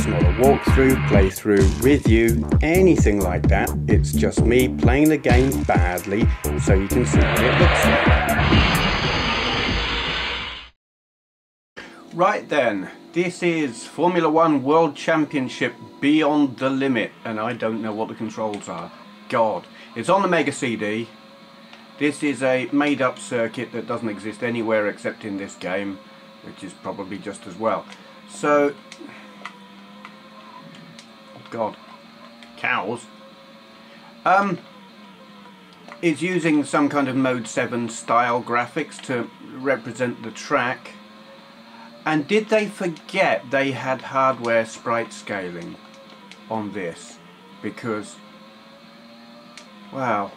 It's not a walkthrough, playthrough, review, anything like that. It's just me playing the game badly so you can see what it looks like. Right then, this is Formula 1 World Championship Beyond the Limit, and I don't know what the controls are. God. It's on the Mega CD. This is a made-up circuit that doesn't exist anywhere except in this game, which is probably just as well. So, oh God, cows. It's using some kind of Mode 7 style graphics to represent the track. And did they forget they had hardware sprite scaling on this? Because, wow,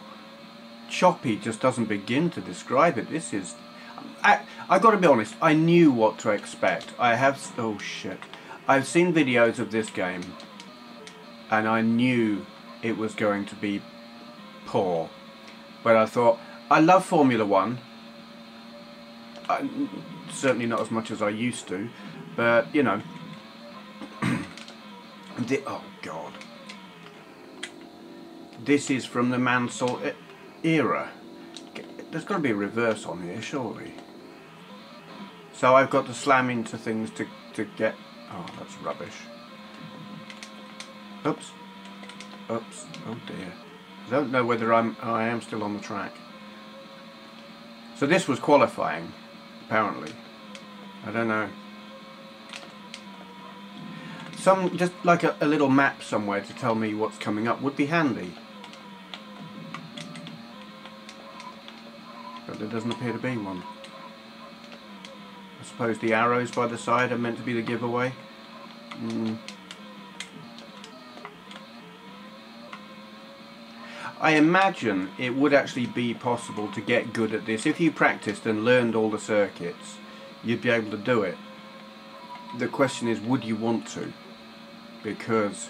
choppy just doesn't begin to describe it. This is, I've got to be honest, I knew what to expect. Oh shit, I've seen videos of this game and I knew it was going to be poor. But I thought, I love Formula 1. Certainly not as much as I used to, but you know, oh God, this is from the Mansell era. There's got to be a reverse on here, surely. So I've got to slam into things to get. Oh, that's rubbish. Oops, oops. Oh dear. I don't know whether I am still on the track. So this was qualifying. Apparently, I don't know. Just like a little map somewhere to tell me what's coming up would be handy. But there doesn't appear to be one. I suppose the arrows by the side are meant to be the giveaway. I imagine it would actually be possible to get good at this. If you practiced and learned all the circuits, you'd be able to do it. The question is, would you want to? Because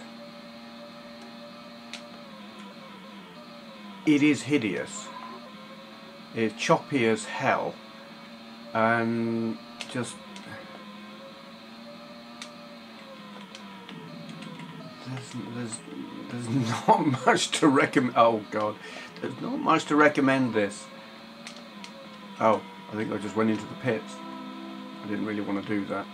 it is hideous. It's choppy as hell. And just... There's not much to recommend. Oh God, there's not much to recommend this. Oh, I think I just went into the pits. I didn't really want to do that.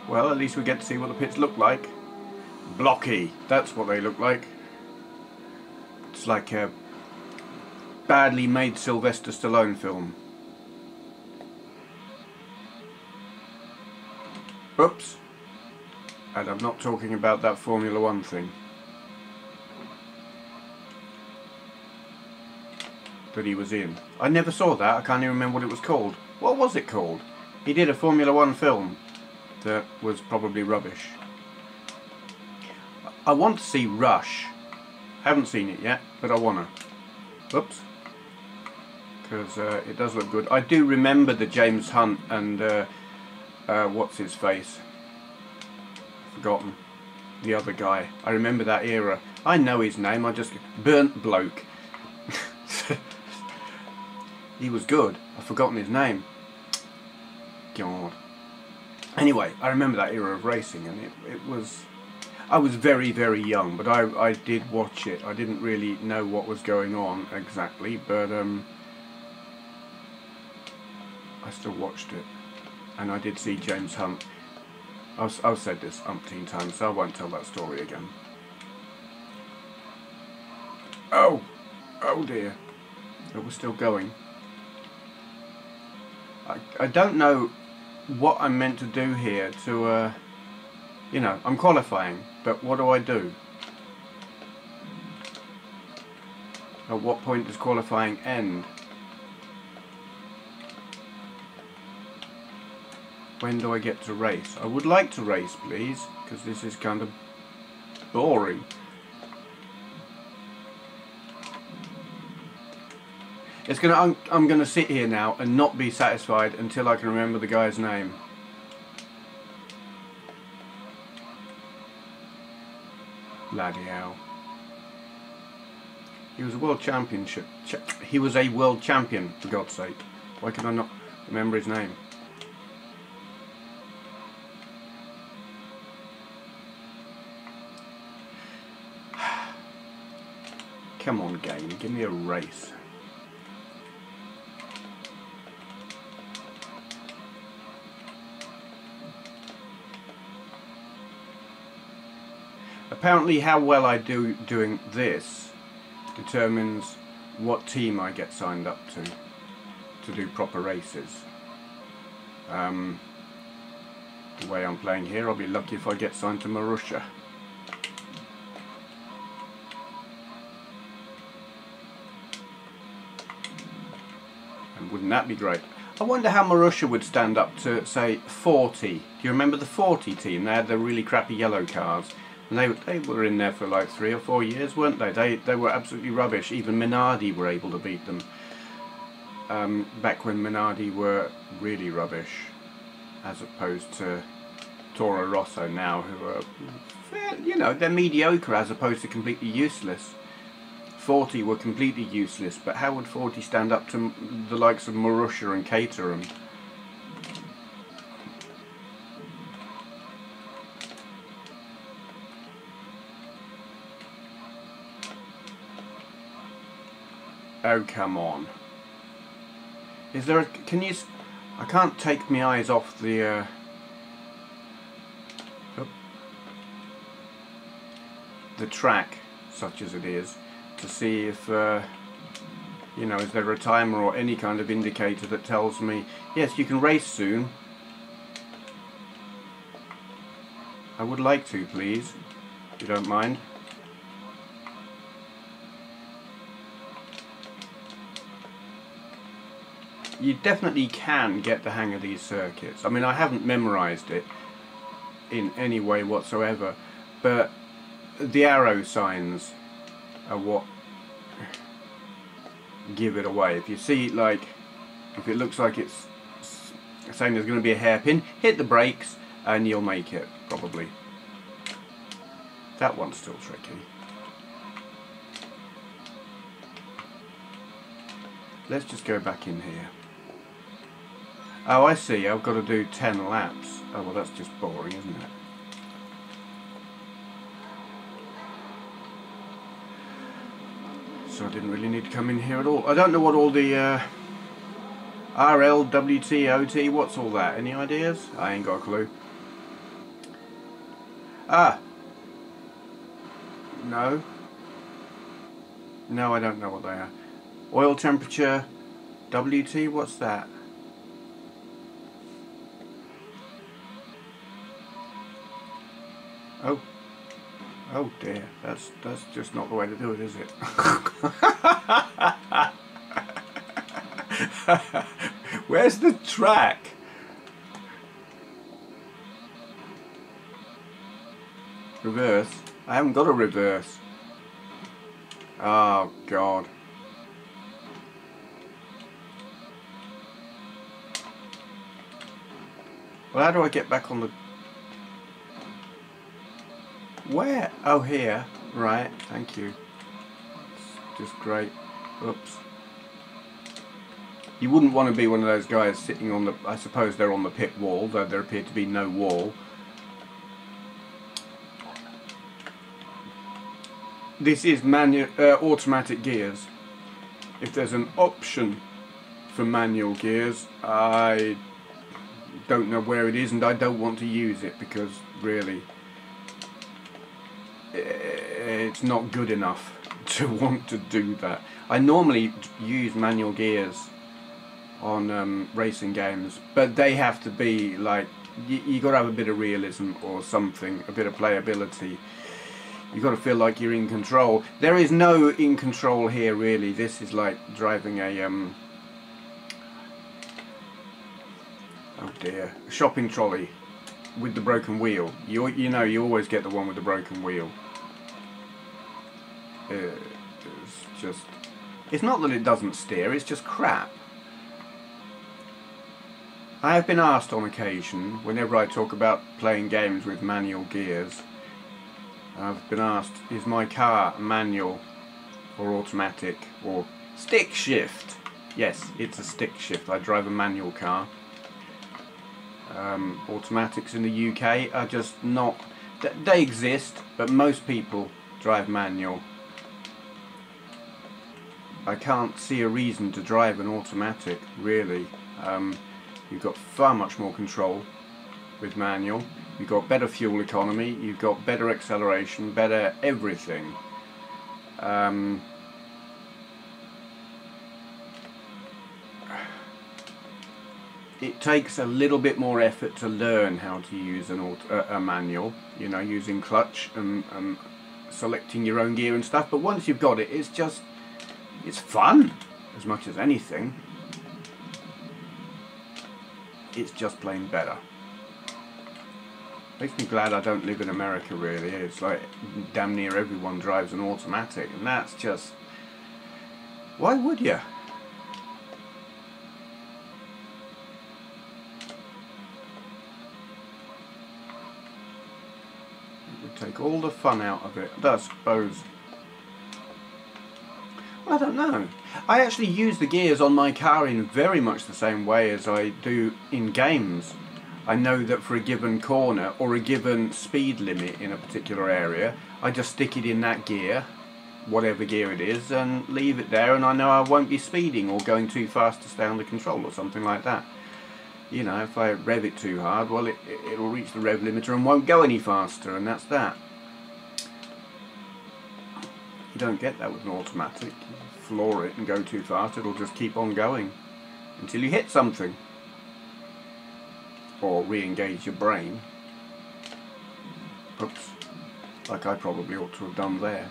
Well, at least we get to see what the pits look like. Blocky, that's what they look like. It's like a badly made Sylvester Stallone film. Oops. And I'm not talking about that Formula 1 thing that he was in. I never saw that. I can't even remember what it was called. What was it called? He did a Formula 1 film that was probably rubbish. I want to see Rush. Haven't seen it yet, but I wanna. Oops. Because it does look good. I do remember the James Hunt and what's his face? Forgotten. The other guy. I remember that era. I know his name. I just burnt bloke. He was good. I've forgotten his name. God. Anyway, I remember that era of racing, and it was. I was very, very young, but I did watch it. I didn't really know what was going on exactly, but I still watched it, and I did see James Hunt. I've said this umpteen times, so I won't tell that story again. Oh! Oh dear. But we're still going. I don't know what I'm meant to do here to, you know, I'm qualifying, but what do I do? At what point does qualifying end? When do I get to race? I would like to race, please, because this is kind of boring. I'm gonna sit here now and not be satisfied until I can remember the guy's name. Bloody hell. He was a world championship. He was a world champion, for God's sake. Why can I not remember his name? Come on, game, give me a race. Apparently how well I do doing this determines what team I get signed up to do proper races. The way I'm playing here, I'll be lucky if I get signed to Marussia. And wouldn't that be great? I wonder how Marussia would stand up to, say, 40. Do you remember the 40 team? They had the really crappy yellow cars. And they were in there for like 3 or 4 years, weren't they? They were absolutely rubbish. Even Minardi were able to beat them. Back when Minardi were really rubbish, as opposed to Toro Rosso now, who are, you know, they're mediocre as opposed to completely useless. 40 were completely useless, but how would 40 stand up to the likes of Marussia and Caterham? Oh, come on. Is there a... Can you... I can't take my eyes off the... the track, such as it is, to see if... you know, is there a timer or any kind of indicator that tells me, yes, you can race soon. I would like to, please, if you don't mind. You definitely can get the hang of these circuits. I mean, I haven't memorized it in any way whatsoever, but the arrow signs are what give it away. If you see, like, if it looks like it's saying there's going to be a hairpin, hit the brakes and you'll make it, probably. That one's still tricky. Let's just go back in here. Oh, I see, I've got to do 10 laps. Oh, well, that's just boring, isn't it? So I didn't really need to come in here at all. I don't know what all the RL, WT, OT, what's all that? Any ideas? I ain't got a clue. Ah! No. No, I don't know what they are. Oil temperature, WT, what's that? Oh. Oh dear, that's just not the way to do it, is it? Where's the track? Reverse? I haven't got a reverse. Oh God. Well, how do I get back on the... Where? Oh, here. Right, thank you. It's just great. Oops. You wouldn't want to be one of those guys sitting on the... I suppose they're on the pit wall, though there appeared to be no wall. This is automatic gears. If there's an option for manual gears, I don't know where it is, and I don't want to use it because really it's not good enough to want to do that. I normally use manual gears on racing games, but they have to be like, you got to have a bit of realism or something, a bit of playability. You got to feel like you're in control. There is no in control here really. This is like driving a oh dear, a shopping trolley with the broken wheel. You know, you always get the one with the broken wheel. It's just, it's not that it doesn't steer, it's just crap. I have been asked on occasion, whenever I talk about playing games with manual gears, I've been asked, is my car manual or automatic or stick shift. Yes, it's a stick shift. I drive a manual car. Automatics in the UK are just not... They exist, but most people drive manual. I can't see a reason to drive an automatic, really. You've got far much more control with manual. You've got better fuel economy, you've got better acceleration, better everything. It takes a little bit more effort to learn how to use a manual, you know, using clutch and selecting your own gear and stuff, but once you've got it, it's fun as much as anything. It's just plain better. Makes me glad I don't live in America, really. It's like damn near everyone drives an automatic, and that's just... Why would you? It would take all the fun out of it, I suppose. Well, I don't know. I actually use the gears on my car in very much the same way as I do in games. I know that for a given corner or a given speed limit in a particular area, I just stick it in that gear, whatever gear it is, and leave it there, and I know I won't be speeding or going too fast to stay under control or something like that. You know, if I rev it too hard, well, it'll reach the rev limiter and won't go any faster, and that's that. You don't get that with an automatic. You floor it and go too fast, it'll just keep on going until you hit something. Or re-engage your brain. Oops. Like I probably ought to have done there.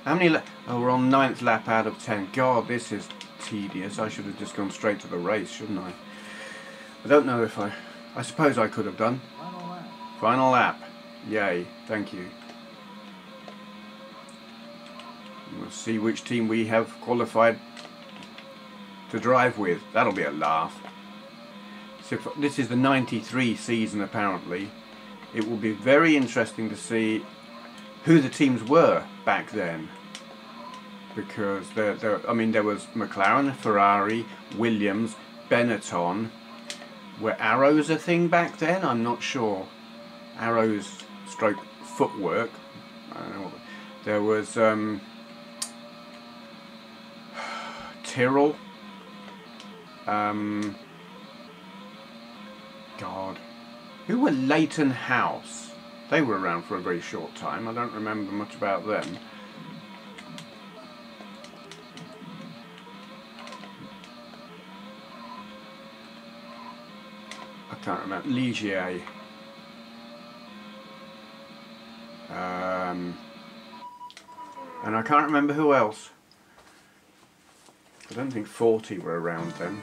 How many oh, we're on 9th lap out of 10. God, this is tedious. I should have just gone straight to the race, shouldn't I? I don't know if I suppose I could have done. Final lap. Final lap. Yay, thank you. We'll see which team we have qualified to drive with. That'll be a laugh. So this is the 93 season apparently. It will be very interesting to see who the teams were back then. Because I mean, there was McLaren, Ferrari, Williams, Benetton. Were arrows a thing back then? I'm not sure. Arrows stroke footwork. I don't know. There was Tyrrell. God. Who were Leighton House? They were around for a very short time. I don't remember much about them. I can't remember. Ligier. And I can't remember who else. I don't think 40 were around then.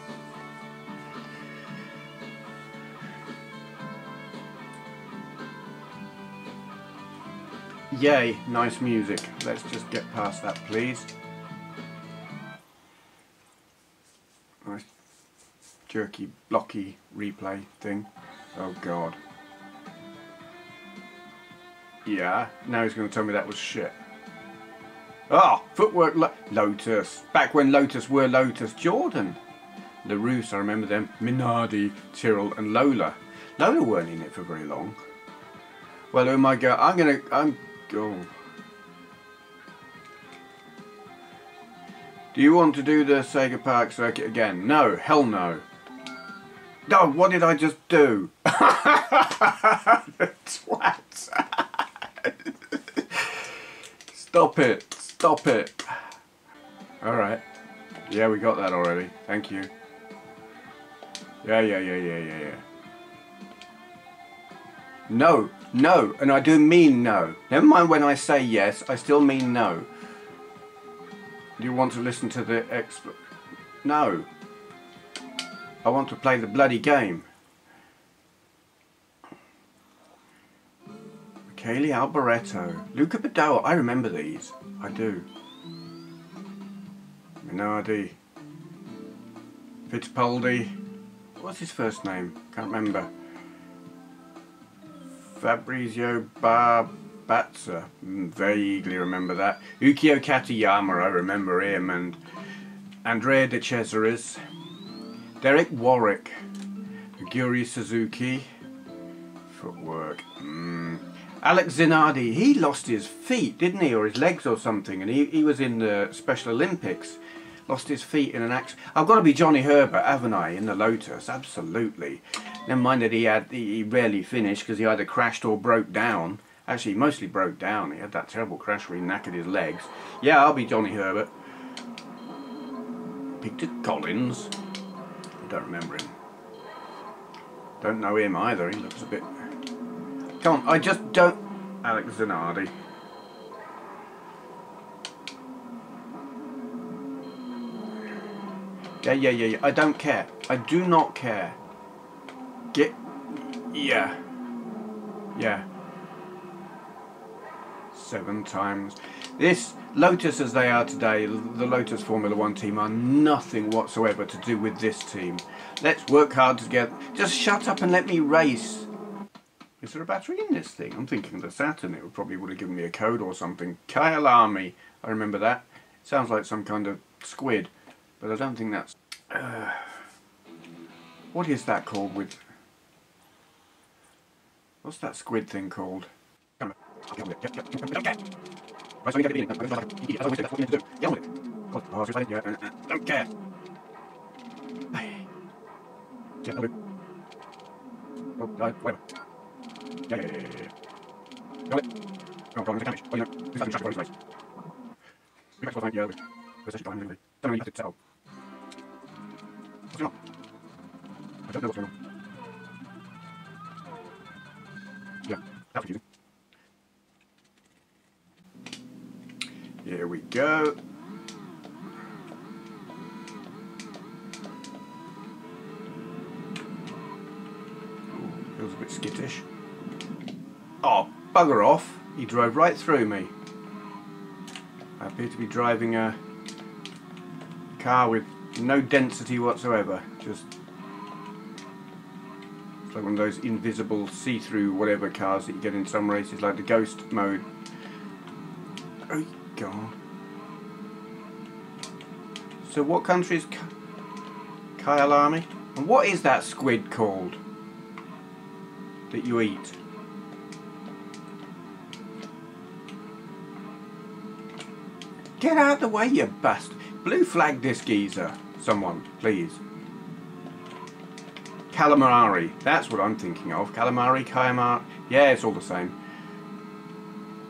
Yay, nice music. Let's just get past that, please. Nice jerky, blocky replay thing. Oh God. Yeah, now he's going to tell me that was shit. Oh, footwork Lotus. Back when Lotus were Lotus. Jordan. LaRousse, I remember them. Minardi, Tyrrell and Lola. Lola weren't in it for very long. Well, who am I going? Oh. Do you want to do the Sega Park circuit again? No, hell no. No, what did I just do? Twat. Stop it. Stop it. Alright. Yeah, we got that already. Thank you. Yeah. No. No. And I do mean no. Never mind when I say yes, I still mean no. Do you want to listen to the No. I want to play the bloody game. Michele Alboreto. Luca Badal. I remember these. I do. Minardi. Fittipaldi. What's his first name? Can't remember. Fabrizio Batsa, vaguely remember that. Ukyo Katayama, I remember him, and Andrea De Cesaris, Derek Warwick, Aguri Suzuki, footwork. Alex Zinardi, he lost his feet, didn't he, or his legs or something, and he was in the Special Olympics. Lost his feet in an accident. I've got to be Johnny Herbert, haven't I, in the Lotus? Absolutely. Never mind that he rarely finished because he either crashed or broke down. Actually, he mostly broke down. He had that terrible crash where he knackered his legs. Yeah, I'll be Johnny Herbert. Peter Collins. I don't remember him. Don't know him either. He looks a bit... Come on, I just don't... Alex Zanardi. Yeah. I don't care. I do not care. Get... Yeah. 7 times. This Lotus as they are today, the Lotus Formula 1 team, are nothing whatsoever to do with this team. Let's work hard together. Just shut up and let me race. Is there a battery in this thing? I'm thinking of the Saturn. It probably would have given me a code or something. Kyle Army. I remember that. Sounds like some kind of squid. But I don't think that's... what is that called with... What's that squid thing called? Don't care. Whatever. Yeah. Got it. Come on, damage. Oh, you know, this is traffic race. We back to the yeah, we're actually going anyway. Don't know you have to tell. What's going on? I don't know what's going on. Yeah, that's confusing. Here we go. Feels a bit skittish. Oh, bugger off. He drove right through me. I appear to be driving a car with no density whatsoever. Just it's like one of those invisible see-through whatever cars that you get in some races, like the ghost mode. Oh God. So what country is Kyle Army? And what is that squid called that you eat? Get out of the way, you bastard. Blue flag this geezer. Someone, please. Calamari. That's what I'm thinking of. Calamari, Kayamar. Yeah, it's all the same.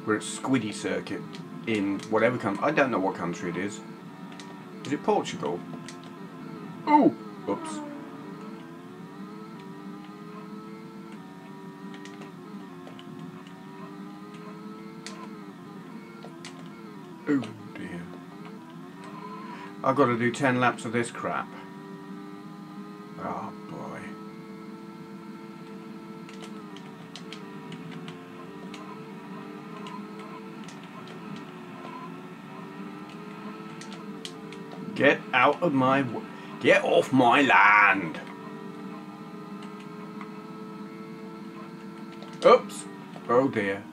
We're at Squiddy Circuit in whatever country. I don't know what country it is. Is it Portugal? Oh! Oops. Oh dear. I've got to do 10 laps of this crap. Oh boy. Get out of my... Get off my land! Oops! Oh dear.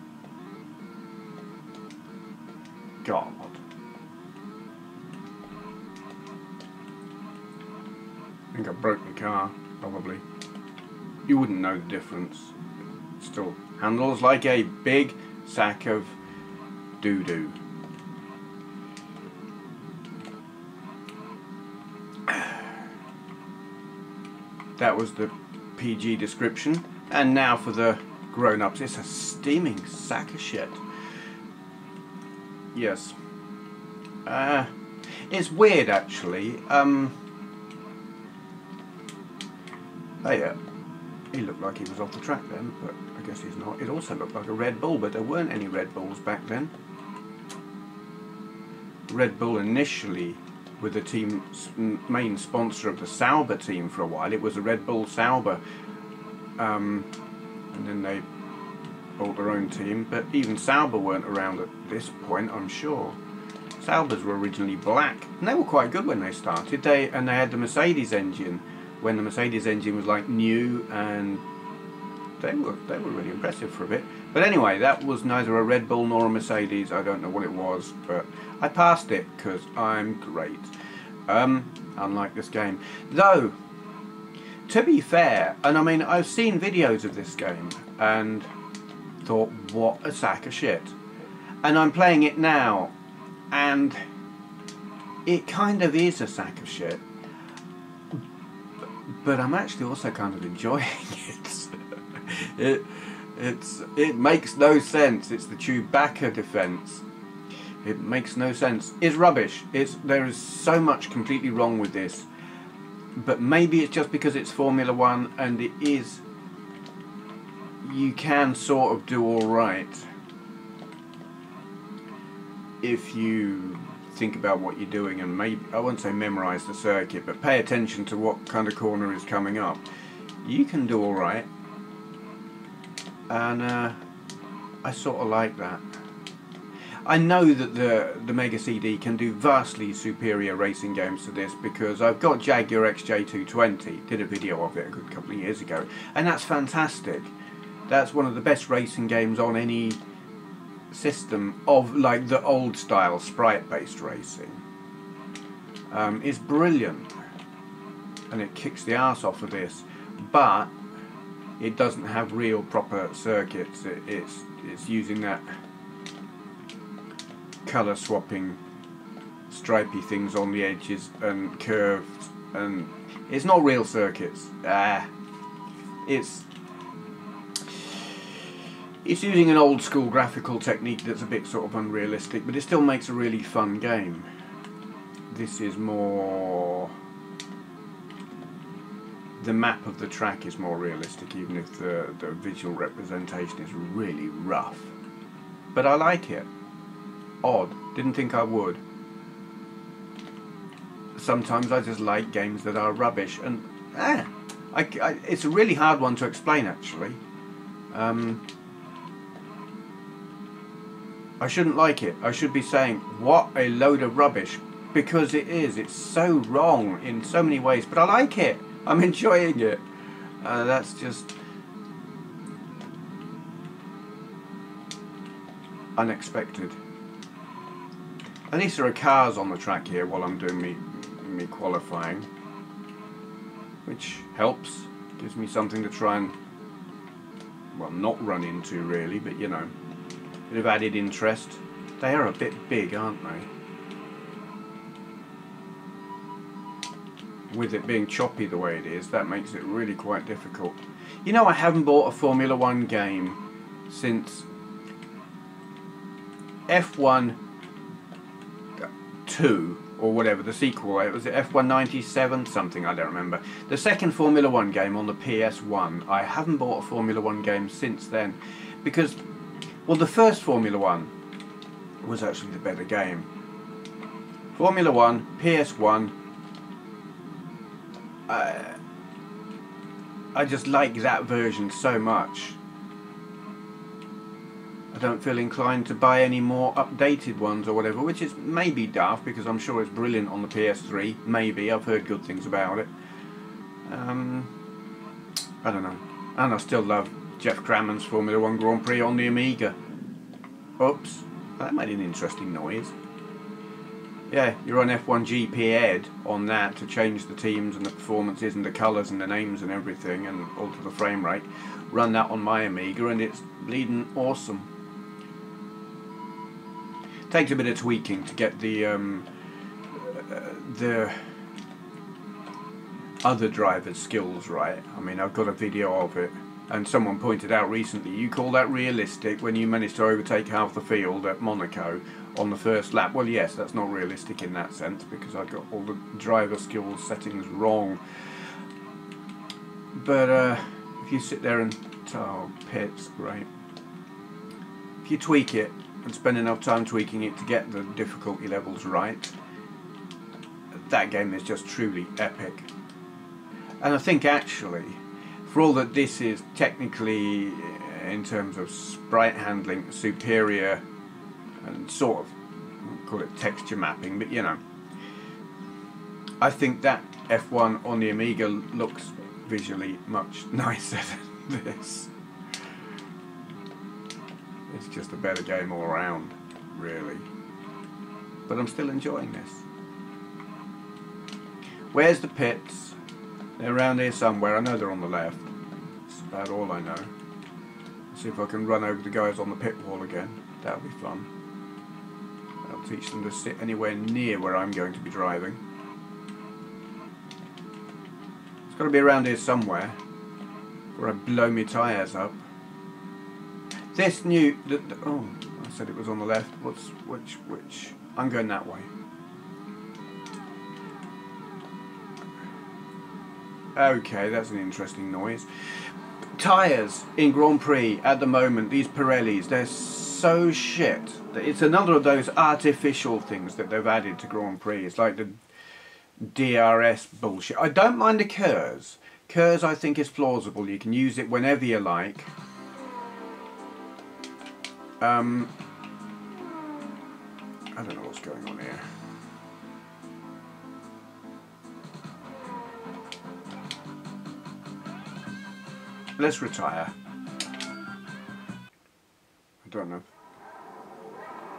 God. I think I broke the car, probably. You wouldn't know the difference. It still handles like a big sack of doo-doo. That was the PG description. And now for the grown-ups. It's a steaming sack of shit. Yes. It's weird actually. He looked like he was off the track then, but I guess he's not. It also looked like a Red Bull, but there weren't any Red Bulls back then. Red Bull initially were the team's main sponsor of the Sauber team for a while. It was a Red Bull Sauber, and then they bought their own team, but even Sauber weren't around at this point, I'm sure. Saubers were originally black, and they were quite good when they started. They had the Mercedes engine, when the Mercedes engine was like new, and they were really impressive for a bit. But anyway, that was neither a Red Bull nor a Mercedes. I don't know what it was, but I passed it because I'm great. Unlike this game, though. To be fair, and I mean, I've seen videos of this game and thought, what a sack of shit. And I'm playing it now, and it kind of is a sack of shit. But I'm actually also kind of enjoying it. It makes no sense. It's the Chewbacca defense. It makes no sense. It's rubbish. There is so much completely wrong with this. But maybe it's just because it's Formula 1 and it is... You can sort of do alright if you think about what you're doing and maybe, I won't say memorise the circuit, but pay attention to what kind of corner is coming up. You can do alright. And I sort of like that. I know that the Mega CD can do vastly superior racing games to this because I've got Jaguar XJ220, did a video of it a good couple of years ago, and that's fantastic. That's one of the best racing games on any system of like the old style sprite based racing. It's brilliant and it kicks the arse off of this, but it doesn't have real proper circuits. It's using that colour swapping stripy things on the edges and curves, and it's not real circuits. It's using an old school graphical technique that's a bit sort of unrealistic, but it still makes a really fun game. This is more... The map of the track is more realistic, even if the visual representation is really rough. But I like it. Odd. Didn't think I would. Sometimes I just like games that are rubbish, and it's a really hard one to explain actually. I shouldn't like it. I should be saying, what a load of rubbish, because it is. It's so wrong in so many ways, but I like it. I'm enjoying it. That's just unexpected. At least there are cars on the track here while I'm doing me qualifying, which helps. Gives me something to try and, well, not run into really, but you know, a bit of added interest. They are a bit big, aren't they? With it being choppy the way it is, that makes it really quite difficult. You know, I haven't bought a Formula 1 game since F1 2 or whatever, the sequel. It was F1 97 something, I don't remember. The second Formula 1 game on the PS1. I haven't bought a Formula 1 game since then because, well, the first Formula 1 was actually the better game. Formula 1, PS1. I just like that version so much. I don't feel inclined to buy any more updated ones or whatever, which is maybe daft because I'm sure it's brilliant on the PS3. Maybe. I've heard good things about it. I don't know. And I still love Jeff Crammond's Formula 1 Grand Prix on the Amiga. Oops. That made an interesting noise. Yeah, you're on F1 GP Ed on that to change the teams and the performances and the colours and the names and everything and alter the frame rate. Run that on my Amiga and it's bleeding awesome. Takes a bit of tweaking to get the other driver's skills right. I mean, I've got a video of it, and someone pointed out recently, you call that realistic when you manage to overtake half the field at Monaco on the first lap? Well, yes, that's not realistic in that sense because I got all the driver skills settings wrong. But if you sit there and pits, great. If you tweak it and spend enough time tweaking it to get the difficulty levels right, that game is just truly epic. And I think actually, for all that this is technically, in terms of sprite handling, superior and sort of, I'll call it texture mapping, but you know, I think that F1 on the Amiga looks visually much nicer than this. It's just a better game all around, really. But I'm still enjoying this. Where's the pits? They're around here somewhere. I know they're on the left. That's about all I know. See if I can run over the guys on the pit wall again. That'll be fun. I'll teach them to sit anywhere near where I'm going to be driving. It's got to be around here somewhere, where I blow my tyres up. This new... oh, I said it was on the left. Which? I'm going that way. Okay, that's an interesting noise. Tyres in Grand Prix at the moment, these Pirellis, they're so shit. It's another of those artificial things that they've added to Grand Prix. It's like the DRS bullshit. I don't mind the KERS. KERS I think is plausible. You can use it whenever you like. I don't know what's going on here. Let's retire. I don't know.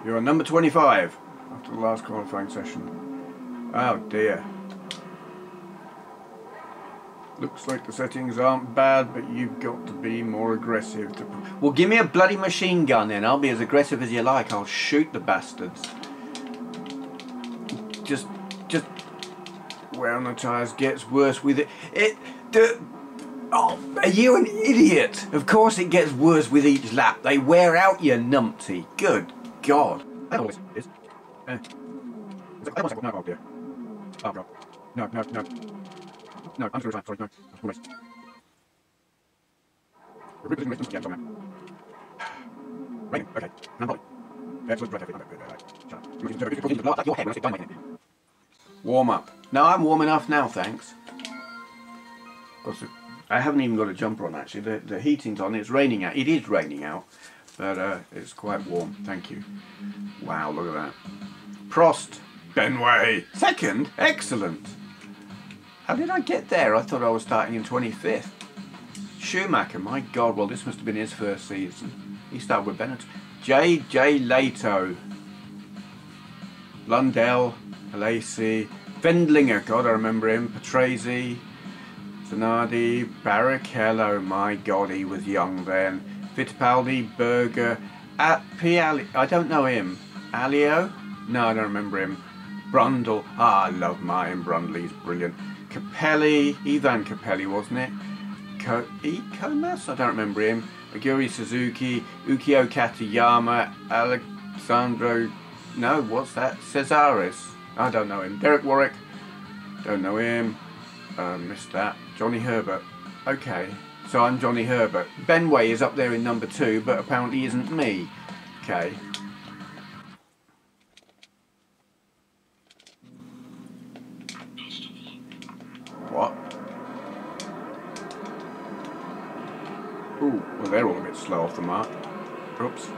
You're on number 25 after the last qualifying session. Oh dear. Looks like the settings aren't bad, but you've got to be more aggressive. Well, give me a bloody machine gun then. I'll be as aggressive as you like. I'll shoot the bastards. Just wear on the tyres gets worse with it. Oh, are you an idiot? Of course it gets worse with each lap. They wear out, you numpty. Good God. I always is. No, oh dear. Oh God. No. No, I'm sorry, no. I promise. Raining, okay. I'm probably. Excellent, right. Warm up. No, I'm warm enough now, thanks. I haven't even got a jumper on actually. The heating's on. It's raining out. It is raining out, but it's quite warm. Thank you. Wow, look at that. Prost, Benway, second. Excellent. How did I get there? I thought I was starting in 25th. Schumacher, my God. Well, this must have been his first season. He started with Bennett. J.J. Lato, Lundell, Alesi, Wendlinger. God, I remember him. Patrese. Zanardi, Barrichello, my God, he was young then. Fittipaldi, Berger, Piali, I don't know him. Alio? No, I don't remember him. Brundle, I love Martin Brundle, he's brilliant. Capelli, Ivan Capelli, wasn't it? Komas? I don't remember him. Aguri Suzuki, Ukio Katayama, Alexandro, no, what's that? Cesaris, I don't know him. Derek Warwick, don't know him. Missed that. Johnny Herbert. Okay, so I'm Johnny Herbert. Benway is up there in number 2, but apparently isn't me. Okay. What? Ooh, well they're all a bit slow off the mark. Oops.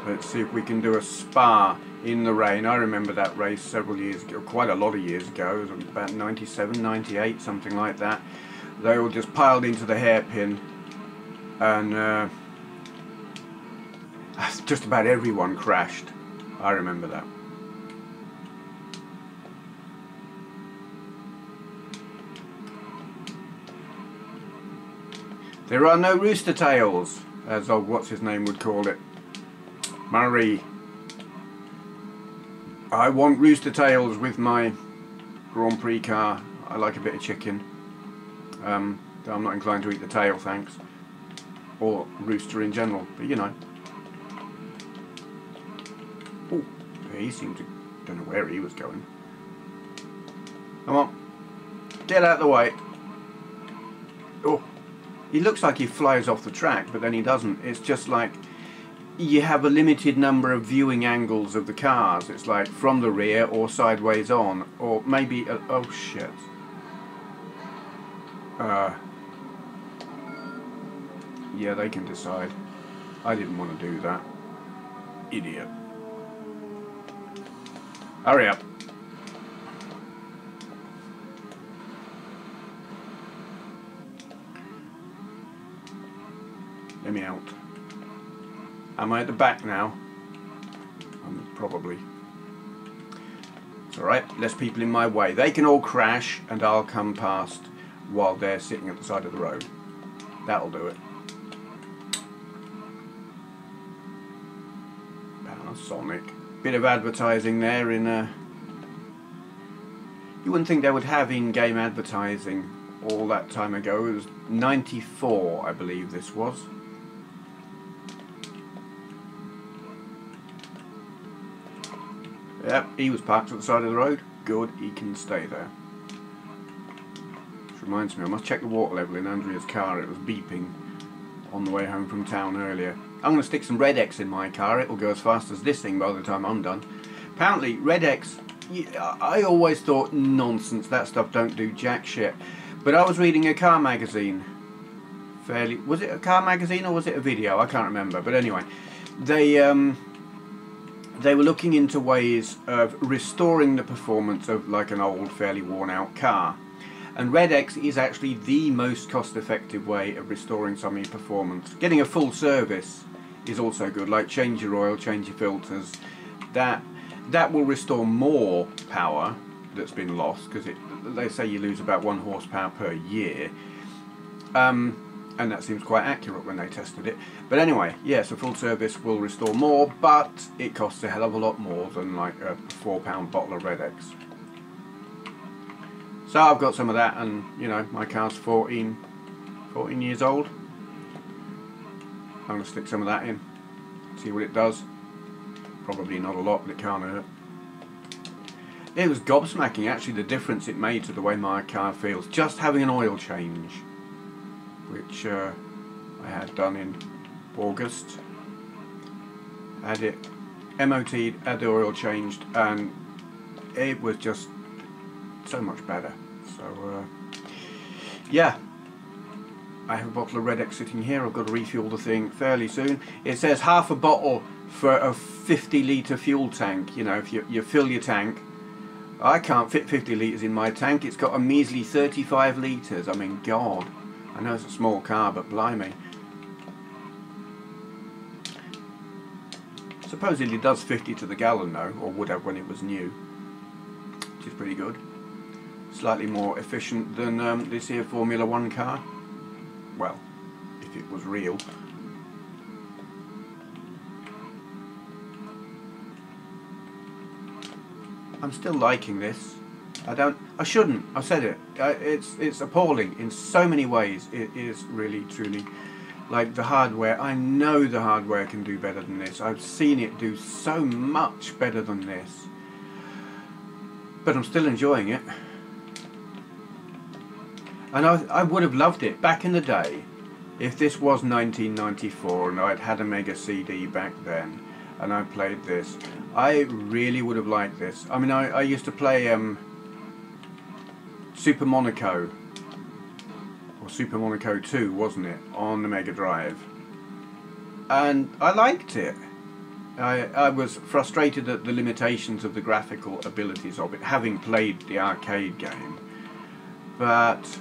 Let's see if we can do a Spa in the rain. I remember that race several years ago, quite a lot of years ago. It was about 97, 98, something like that. They all just piled into the hairpin, and just about everyone crashed. I remember that. There are no rooster tails, as old what's his name would call it. Murray. I want rooster tails with my Grand Prix car. I like a bit of chicken. I'm not inclined to eat the tail, thanks. Or rooster in general, but you know. Oh, he seemed to... don't know where he was going. Come on. Get out of the way. Oh, he looks like he flies off the track, but then he doesn't. It's just like... you have a limited number of viewing angles of the cars. It's like from the rear or sideways on, or maybe oh shit. Yeah, they can decide. I didn't want to do that. Idiot. Hurry up. Let me out. Am I at the back now? Probably. It's alright, less people in my way. They can all crash and I'll come past while they're sitting at the side of the road. That'll do it. Panasonic. Bit of advertising there in a... You wouldn't think they would have in-game advertising all that time ago. It was 94, I believe this was. Yep, he was parked at the side of the road. Good, he can stay there. Which reminds me, I must check the water level in Andrea's car. It was beeping on the way home from town earlier. I'm going to stick some Red X in my car. It will go as fast as this thing by the time I'm done. Apparently, Red X, I always thought nonsense. That stuff don't do jack shit. But I was reading a car magazine. Was it a car magazine or was it a video? I can't remember. But anyway, they were looking into ways of restoring the performance of like an old, fairly worn out car. And Red X is actually the most cost-effective way of restoring some of your performance. Getting a full service is also good, like change your oil, change your filters. That will restore more power that's been lost, because they say you lose about 1 horsepower per year. And that seems quite accurate when they tested it. But anyway, yes, a full service will restore more, but it costs a hell of a lot more than like a £4 bottle of Red X. So I've got some of that, and you know, my car's 14 years old. I'm going to stick some of that in, see what it does. Probably not a lot, but it can't hurt. It was gobsmacking actually the difference it made to the way my car feels, just having an oil change, which I had done in August. Had it MOT'd, had the oil changed, and it was just so much better. So yeah, I have a bottle of Red X sitting here. I've got to refuel the thing fairly soon. It says half a bottle for a 50-litre fuel tank. You know, if you fill your tank. I can't fit 50 litres in my tank. It's got a measly 35 litres. I mean, God. I know it's a small car, but blimey. Supposedly it does 50 to the gallon though, or would have when it was new. Which is pretty good. Slightly more efficient than this here Formula 1 car. Well, if it was real. I'm still liking this. I shouldn't. I've said it. It's appalling in so many ways. It is really, truly, like the hardware. I know the hardware can do better than this. I've seen it do so much better than this. But I'm still enjoying it. And I would have loved it back in the day if this was 1994 and I'd had a Mega CD back then and I played this. I really would have liked this. I mean, I used to play Super Monaco, or Super Monaco 2, wasn't it, on the Mega Drive, and I liked it. I was frustrated at the limitations of the graphical abilities of it, having played the arcade game, but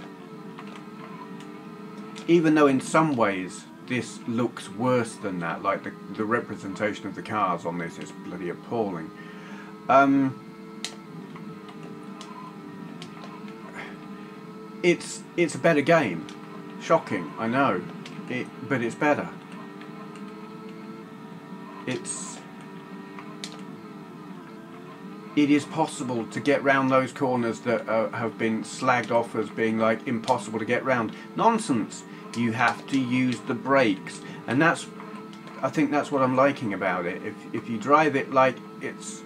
even though in some ways this looks worse than that, like the representation of the cars on this is bloody appalling. It's a better game. Shocking, I know, but it's better. It is possible to get round those corners that have been slagged off as being like impossible to get round. Nonsense. You have to use the brakes, and I think that's what I'm liking about it. If you drive it like it's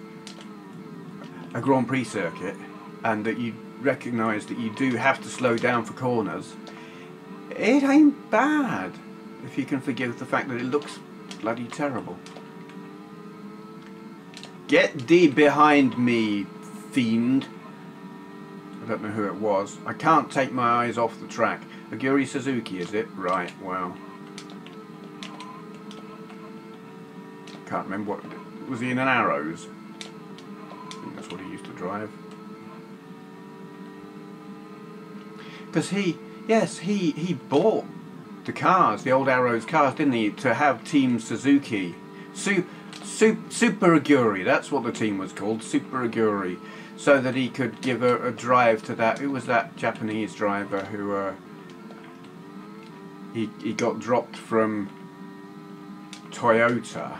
a Grand Prix circuit, and that you recognise that you do have to slow down for corners, it ain't bad, if you can forgive the fact that it looks bloody terrible. Get thee behind me, fiend. I don't know who it was. I can't take my eyes off the track. Aguri Suzuki, is it? Right, well. Can't remember what... Was he in an Arrows? I think that's what he used to drive. Because he bought the cars, the old Arrows cars, didn't he? To have Team Suzuki. Super Aguri, that's what the team was called, Super Aguri. So that he could give a drive to that. Who was that Japanese driver who he got dropped from Toyota?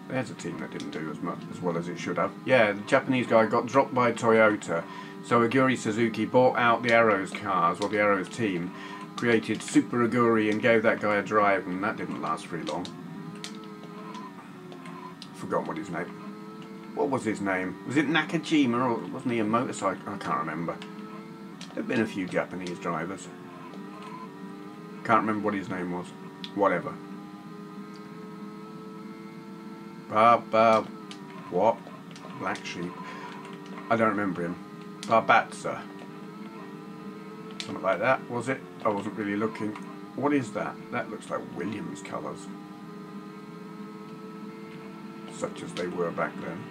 There's a team that didn't do as well as it should have. Yeah, the Japanese guy got dropped by Toyota. So Aguri Suzuki bought out the Arrows cars, or the Arrows team, created Super Aguri and gave that guy a drive, and that didn't last very long. Forgotten what his name. What was his name? Was it Nakajima, or wasn't he a motorcycle? I can't remember. There've been a few Japanese drivers. Can't remember what his name was. Whatever. What? Black Sheep. I don't remember him. Barbatza. Something like that, was it? I wasn't really looking. What is that? That looks like Williams colours. Such as they were back then.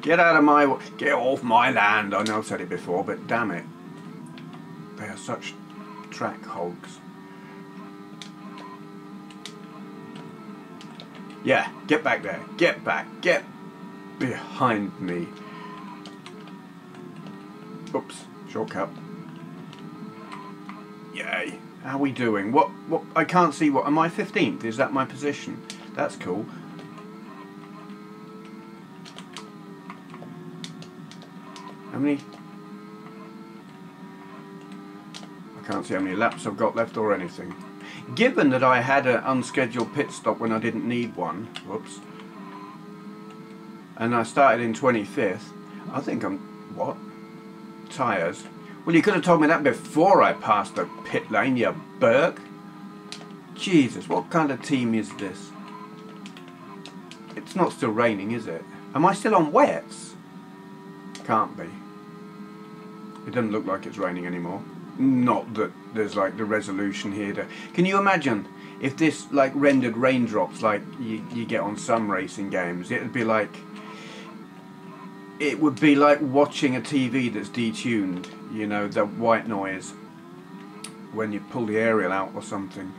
Get out of my... Get off my land! I know I've said it before, but damn it. They are such track hogs. Yeah, get back there. Get back. Get behind me. Oops, shortcut. Yay. How are we doing? What I can't see what... Am I 15th? Is that my position? That's cool. How many... I can't see how many laps I've got left or anything. Given that I had an unscheduled pit stop when I didn't need one, whoops, and I started in 25th, I think I'm... What? Tyres? Well, you could have told me that before I passed the pit lane, you Berg. Jesus, what kind of team is this? It's not still raining, is it? Am I still on wets? Can't be. It doesn't look like it's raining anymore. Not that there's like the resolution here to... Can you imagine if this like rendered raindrops like you get on some racing games? It would be like... It would be like watching a TV that's detuned, you know, the white noise when you pull the aerial out or something.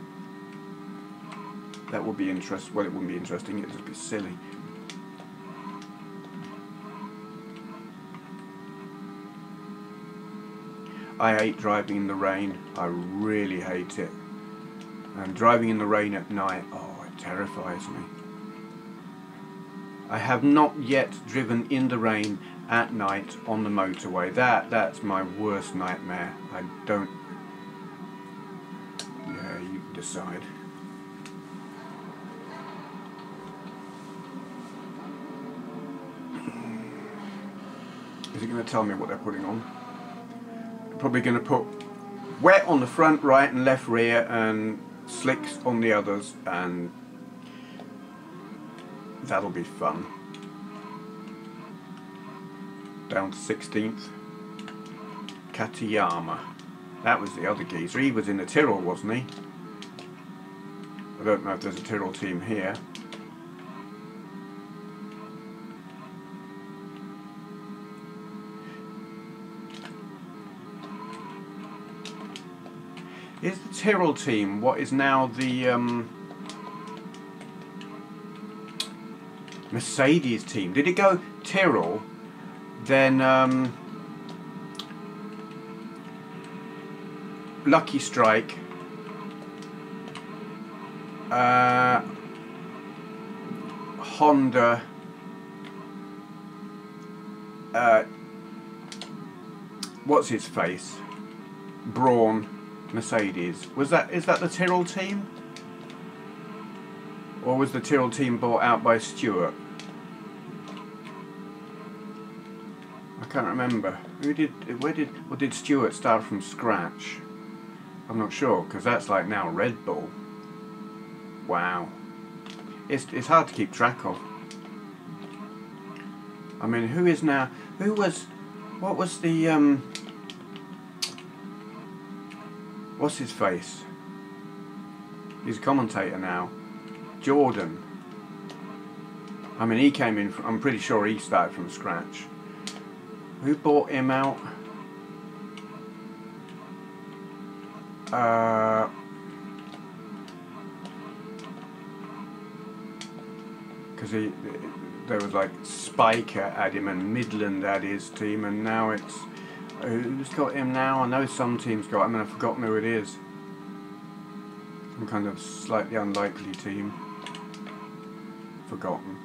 That would be interesting. Well, it wouldn't be interesting, it'd just be silly. I hate driving in the rain. I really hate it. And driving in the rain at night, oh, it terrifies me. I have not yet driven in the rain at night on the motorway. That's my worst nightmare. I don't... Yeah, you decide. Is it going to tell me what they're putting on? They're probably going to put wet on the front, right and left rear and slicks on the others, and that'll be fun. Down to 16th. Katayama. That was the other geezer. He was in the Tyrrell, wasn't he? I don't know if there's a Tyrrell team here. Is the Tyrrell team what is now the Mercedes team? Did it go Tyrrell, then Lucky Strike, Honda, what's his face? Brawn, Mercedes. Is that the Tyrrell team? Or was the Tyrrell team bought out by Stewart? I can't remember. Or did Stewart start from scratch? I'm not sure, because that's like now Red Bull. Wow. It's hard to keep track of. I mean, what was the, what's his face? He's a commentator now. Jordan. I mean, he came in, I'm pretty sure he started from scratch. Who bought him out? Because there was like Spiker had him and Midland had his team, and now it's who's got him now? I know some teams got him and I've forgotten who it is. Some kind of slightly unlikely team. Forgotten.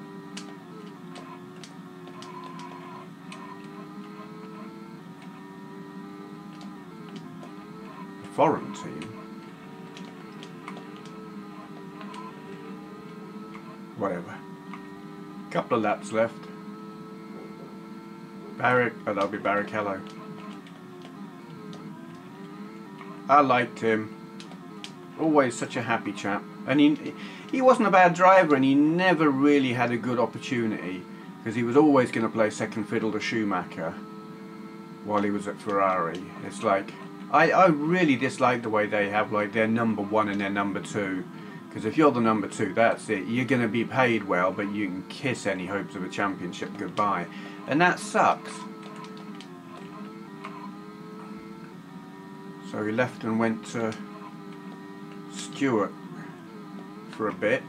A foreign team. Whatever. Couple of laps left. Barrick, oh, that'll be Barrichello. I liked him. Always such a happy chap. And he wasn't a bad driver, and he never really had a good opportunity, because he was always going to play second fiddle to Schumacher while he was at Ferrari. It's like, I really dislike the way they have like their number one and their number two. Because if you're the number two, that's it. You're going to be paid well, but you can kiss any hopes of a championship goodbye. And that sucks. So he left and went to Stewart for a bit.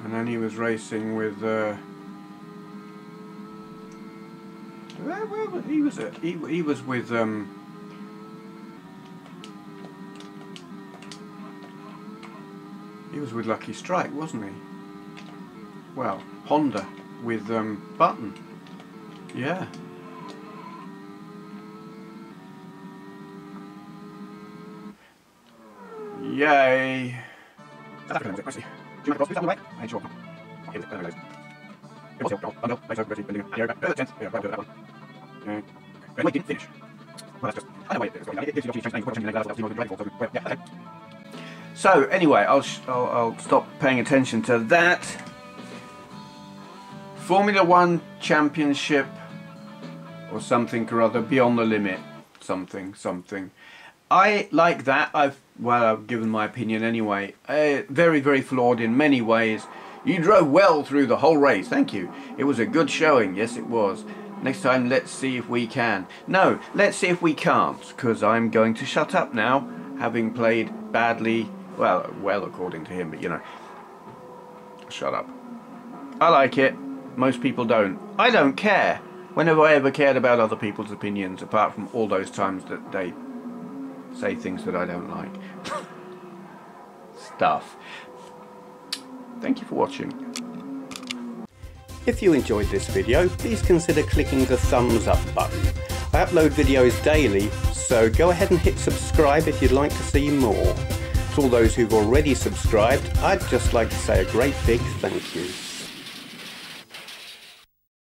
And then he was racing with... he was with... He was with Lucky Strike, wasn't he? Well, Honda with Button. Yeah. Yay. So anyway, I'll stop paying attention to that. Formula 1 Championship or something or other, Beyond the Limit, something. I like that. I've given my opinion anyway. Very, very flawed in many ways. You drove well through the whole race. Thank you. It was a good showing. Yes, it was. Next time, let's see if we can. No, let's see if we can't, because I'm going to shut up now, having played badly. Well, according to him, but you know. Shut up. I like it. Most people don't. I don't care. When have I ever cared about other people's opinions, apart from all those times that they say things that I don't like? Stuff. Thank you for watching. If you enjoyed this video, please consider clicking the thumbs up button. I upload videos daily, so go ahead and hit subscribe if you'd like to see more. To all those who've already subscribed, I'd just like to say a great big thank you.